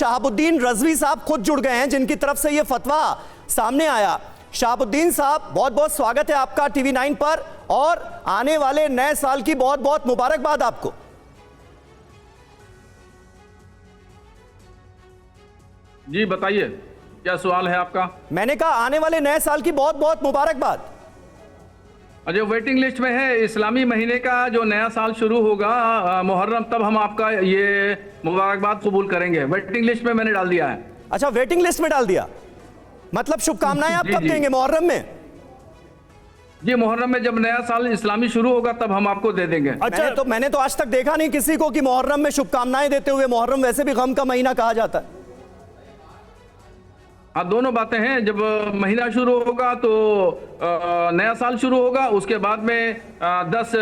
शहाबुद्दीन रजवी साहब खुद जुड़ गए हैं, जिनकी तरफ से यह फतवा सामने आया। शहाबुद्दीन साहब, बहुत बहुत स्वागत है आपका टीवी 9 पर, और आने वाले नए साल की बहुत बहुत मुबारकबाद आपको। जी बताइए, क्या सवाल है आपका? मैंने कहा आने वाले नए साल की बहुत बहुत मुबारकबाद। जो वेटिंग लिस्ट में है, इस्लामी महीने का जो नया साल शुरू होगा मुहर्रम, तब हम आपका ये मुबारकबाद कबूल करेंगे। वेटिंग लिस्ट में मैंने डाल दिया है। अच्छा, वेटिंग लिस्ट में डाल दिया, मतलब शुभकामनाएं आप कब देंगे? मुहर्रम में? जी, मुहर्रम में जब नया साल इस्लामी शुरू होगा तब हम आपको दे देंगे। अच्छा, मैंने तो आज तक देखा नहीं किसी को कि मुहर्रम में शुभकामनाएं देते हुए। मुहर्रम वैसे भी गम का महीना कहा जाता है। हाँ, दोनों बातें हैं। जब महीना शुरू होगा तो नया साल शुरू होगा, उसके बाद में 10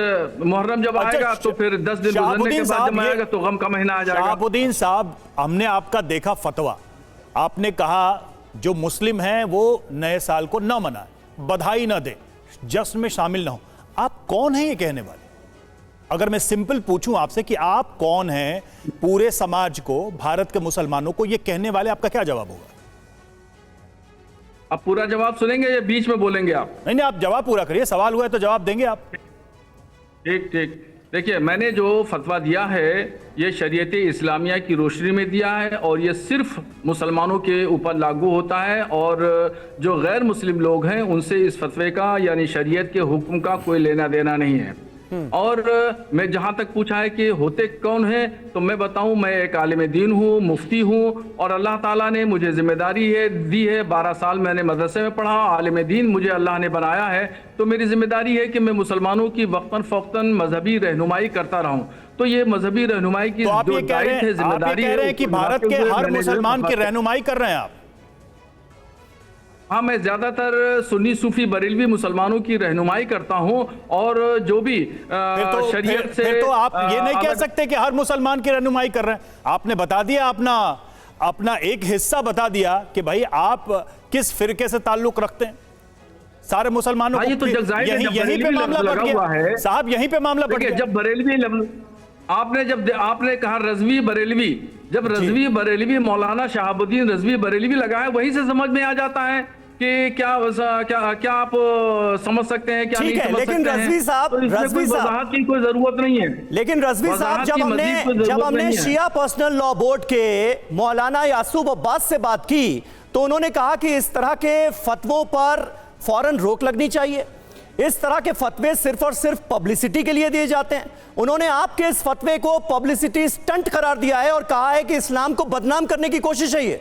मुहर्रम जब आएगा तो फिर 10 दिन गुजरने के बाद जब आएगा तो गम का महीना आ जाएगा। शहाबुद्दीन साहब, हमने आपका देखा फतवा, आपने कहा जो मुस्लिम हैं वो नए साल को न मनाए, बधाई न दे, जश्न में शामिल न हो। आप कौन हैं ये कहने वाले? अगर मैं सिंपल पूछूं आपसे कि आप कौन हैं पूरे समाज को, भारत के मुसलमानों को ये कहने वाले, आपका क्या जवाब होगा? आप पूरा जवाब सुनेंगे या बीच में बोलेंगे आप? नहीं, आप जवाब पूरा करिए, सवाल हुआ है तो जवाब देंगे आप। ठीक ठीक। देखिए, मैंने जो फतवा दिया है ये शरीयत इस्लामिया की रोशनी में दिया है, और ये सिर्फ मुसलमानों के ऊपर लागू होता है, और जो गैर मुस्लिम लोग हैं उनसे इस फतवे का यानी शरीयत के हुक्म का कोई लेना देना नहीं है। और मैं जहां तक पूछा है कि होते कौन है, तो मैं बताऊं, मैं एक आलिम दीन हूं, मुफ्ती हूं, और अल्लाह ताला ने मुझे जिम्मेदारी दी है। 12 साल मैंने मदरसे में पढ़ा, आलिम दीन मुझे अल्लाह ने बनाया है, तो मेरी जिम्मेदारी है कि मैं मुसलमानों की वक्तन फ़ौक्तन मजहबी रहनुमाई करता रहूं। तो ये मजहबी रहनुमाई की तो जो दायित्व है, जिम्मेदारी है कि भारत के हर मुसलमान की रहनुमाई कर रहे हैं आप? हाँ, मैं ज्यादातर सुन्नी सूफी बरेलवी मुसलमानों की रहनुमाई करता हूं, और जो भी शरीयत से फिर तो आप ये नहीं कह सकते कि हर मुसलमान की रहनुमाई कर रहे हैं। आपने बता दिया, अपना एक हिस्सा बता दिया कि भाई आप किस फिरके से ताल्लुक रखते हैं। सारे मुसलमानों को तो यहीं पे मामला बढ़ गया साहब, यहीं पे मामला बढ़ गया। जब बरेलवी आपने कहा रजवी बरेलवी, जब रजवी बरेलवी मौलाना शहाबुद्दीन रजवी बरेलवी लगाए, वहीं से समझ में आ जाता है कि क्या आप समझ सकते हैं, क्या नहीं समझ सकते हैं। लेकिन रजवी साहब की कोई जरूरत नहीं है। लेकिन रजवी साहब, जब हमने शिया पर्सनल लॉ बोर्ड के मौलाना यासूब अब्बास से बात की तो उन्होंने कहा कि इस तरह के फतवों पर फौरन रोक लगनी चाहिए। इस तरह के फतवे सिर्फ और सिर्फ पब्लिसिटी के लिए दिए जाते हैं। उन्होंने आपके इस फतवे को पब्लिसिटी स्टंट करार दिया है और कहा है कि इस्लाम को बदनाम करने की कोशिश है ये।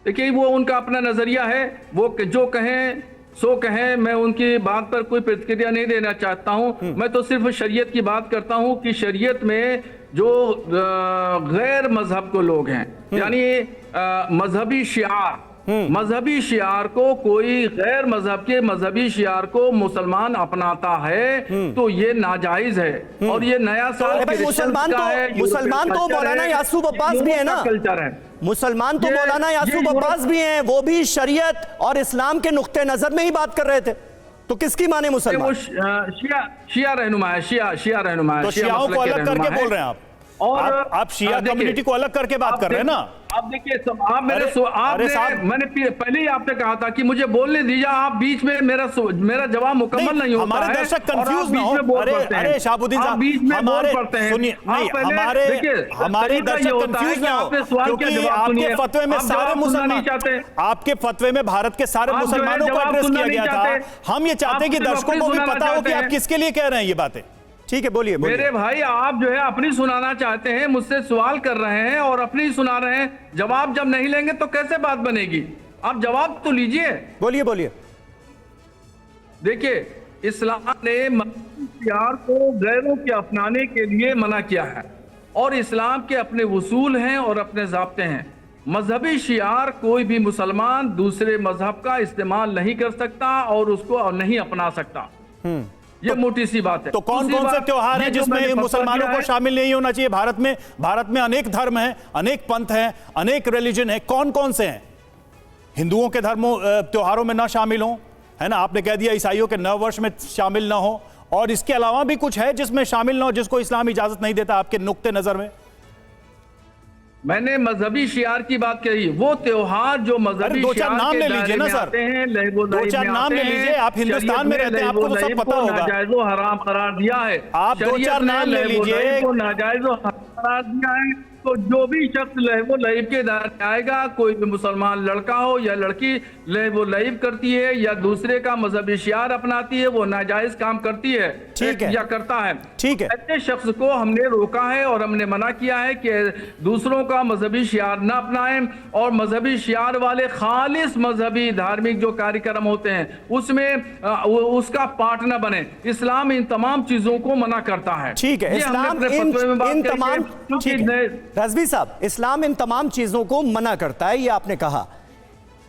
देखिए, वो उनका अपना नजरिया है, वो जो कहें सो कहें, मैं उनकी बात पर कोई प्रतिक्रिया नहीं देना चाहता हूं। मैं तो सिर्फ शरीयत की बात करता हूं कि शरीयत में जो गैर मजहब को लोग हैं, यानी मजहबी शिआर, मजहबी शियार को, कोई गैर मजहब के मजहबी शियार को मुसलमान अपनाता है तो ये नाजायज है। और ये नया साल मुसलमान तो मौलाना यासूब अब्बास भी है ना, कल्चर है। मुसलमान तो मौलाना यासूब अब्बास भी हैं, वो भी शरीयत और इस्लाम के नुक्ते नजर में ही बात कर रहे थे, तो किसकी माने मुसलमान? शिया रहनुमा है, शिया रहनुमा है। तो शियाओं को अलग करके बोल रहे हैं आप, और आप शिया कम्युनिटी को अलग करके बात कर रहे हैं ना। आप देखिए, मैंने पहले ही आपने कहा था कि मुझे बोलने दीजिए, आप बीच में मेरा जवाब मुकम्मल नहीं होता है। हमारे दर्शक कंफ्यूज ना हो। अरे शहाबुद्दीन साहब, बीच में बोल पड़ते हैं। सुनिए, नहीं, हमारे दर्शक कंफ्यूज ना हो, क्योंकि आपके फतवे में सारे मुसलमान चाहते, आपके फतवे में भारत के सारे मुसलमानों को एड्रेस किया गया था। हम ये चाहते हैं कि दर्शकों को भी पता हो कि आप किसके लिए कह रहे हैं ये बातें। ठीक है, बोलिए। मेरे भाई, आप जो है अपनी सुनाना चाहते हैं, मुझसे सवाल कर रहे हैं और अपनी सुना रहे हैं। जवाब जब नहीं लेंगे तो कैसे बात बनेगी? आप जवाब तो लीजिए। बोलिए। देखिए, इस्लाम ने प्यार को गैरों के अपनाने के लिए मना किया है, और इस्लाम के अपने उसूल हैं और अपने ज़ाब्ते हैं। मजहबी शियार कोई भी मुसलमान दूसरे मजहब का इस्तेमाल नहीं कर सकता और उसको नहीं अपना सकता। ये मोटी सी बात है। तो कौन कौन से त्योहार हैं जिसमें मुसलमानों को शामिल नहीं होना चाहिए? भारत में अनेक धर्म हैं, अनेक पंथ हैं, अनेक रिलीजन हैं। कौन कौन से हैं? हिंदुओं के त्योहारों में ना शामिल हो, है ना, आपने कह दिया। ईसाइयों के नव वर्ष में शामिल ना हो, और इसके अलावा भी कुछ है जिसमें शामिल ना हो, जिसको इस्लाम इजाजत नहीं देता आपके नुक्ते नजर में? मैंने मजहबी शियार की बात कही। वो त्योहार जो मजहबी दो चार शियार नाम के ले दायरे लीजिए ना में सर। आते हैं, लहबो दो लईब चार में नाम आते ले हैं। लीजिए, आप हिंदुस्तान में शरीयत रहते हैं, आपको तो लहबो सब लईब पता को होगा। नाजायज व हराम करार दिया है। आप दो शरीयत चार ने नाम ले लहबो लीजिए। लईब को नाजायज व हराम करार दिया है। तो जो भी शख्स लहबो लईब के दायरे में आएगा, कोई भी मुसलमान लड़का हो या लड़की लहबो लईब करती है या दूसरे का मजहबी शियार अपनाती है, वो नाजायज काम करती है, ठीक है। या करता है, ठीक है। ऐसे शख्स को हमने रोका है और हमने मना किया है कि दूसरों का मजहबी शियार न अपनाएं, और मजहबी शियार वाले खालिस मजहबी धार्मिक जो कार्यक्रम होते हैं उसमें उसका पार्ट न बने। इस्लाम इन तमाम चीजों को मना करता है। ठीक है, ये हमने इस्लाम अपने फतवे में बात इन कही है, तमाम, क्योंकि ठीक है रज़वी साहब, इस्लाम इन तमाम चीजों को मना करता है, ये आपने कहा।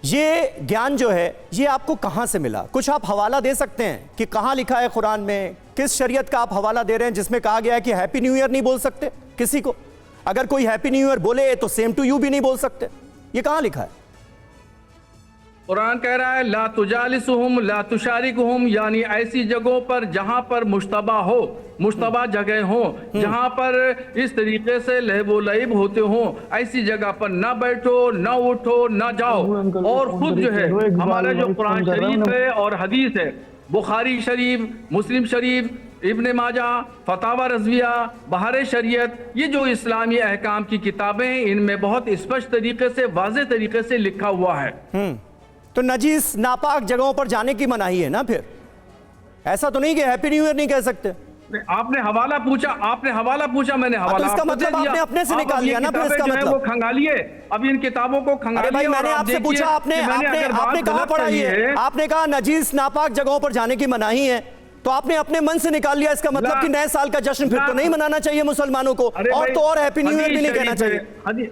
ये ज्ञान जो है ये आपको कहां से मिला? कुछ आप हवाला दे सकते हैं कि कहां लिखा है कुरान में, किस शरीयत का आप हवाला दे रहे हैं जिसमें कहा गया है कि हैप्पी न्यू ईयर नहीं बोल सकते किसी को? अगर कोई हैप्पी न्यू ईयर बोले तो सेम टू यू भी नहीं बोल सकते, ये कहां लिखा है? कुरान कह रहा है ला तुजालिसुहुम ला तुशारिकुहुम, यानी ऐसी जगहों पर जहां पर मुश्तबा हो, मुश्तबा जगह हो, जहां पर इस तरीके से लहबो लईब होते हो, ऐसी जगह पर ना बैठो, ना उठो, ना जाओ। और खुद जो है हमारा जो कुरान शरीफ है और हदीस है, बुखारी शरीफ, मुस्लिम शरीफ, इब्ने माजा, फतावा रज़विया, बहार शरीयत, ये जो इस्लामी अहकाम की किताबें हैं, इनमें बहुत स्पष्ट तरीके से, वाज़ेह तरीके से लिखा हुआ है। तो नजीस नापाक जगहों पर जाने की मनाही है ना? फिर ऐसा तो नहीं कि हैप्पी न्यू ईयर नहीं कह सकते। आपने हवाला पूछा, मैंने हवाला तो इसका आपको मतलब दे दिया। आपने अपने से आप निकाल अब ये लिया ना, फिर किताबें इसका जो है मतलब वो खंगालिए, अब इन किताबों को अरे खंगालिए। भाई, और मैंने आप आपसे देखिए पूछा, कि मैंने अगर बात आपने कहा गलत पढ़ा कही है, आपने कहा नजीस नापाक जगहों पर जाने की मनाही है, तो आपने अपने मन से निकाल लिया। इसका मतलब कि नए साल का जश्न फिर तो नहीं मनाना चाहिए मुसलमानों को, और तो और हैप्पी न्यू ईयर भी नहीं कहना चाहिए।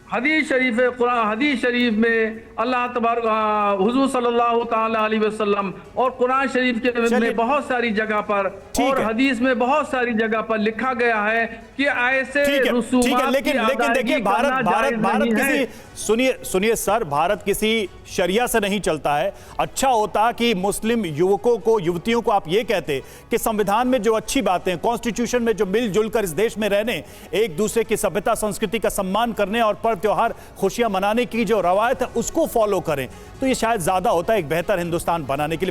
हदीस शरीफ है, कुरान हदीस शरीफ में अल्लाह तबारक हुजूर सल्लल्लाहु ताला अलैहि वसल्लम और कुरान शरीफ के में बहुत सारी जगह पर और हदीस में बहुत सारी जगह पर लिखा गया है कि ऐसे लेकिन देखिए, भारत किसी, सुनिए सर, भारत किसी शरिया से नहीं चलता है। अच्छा होता कि मुस्लिम युवकों को, युवतियों को आप ये कहते कि संविधान में जो अच्छी बातें, कॉन्स्टिट्यूशन में जो मिलजुल कर इस देश में रहने, एक दूसरे की सभ्यता संस्कृति का सम्मान करने और पर्व त्योहार खुशियां मनाने की जो रवायत है उसको फॉलो करें, तो ये शायद ज्यादा होता है एक बेहतर हिंदुस्तान बनाने के लिए।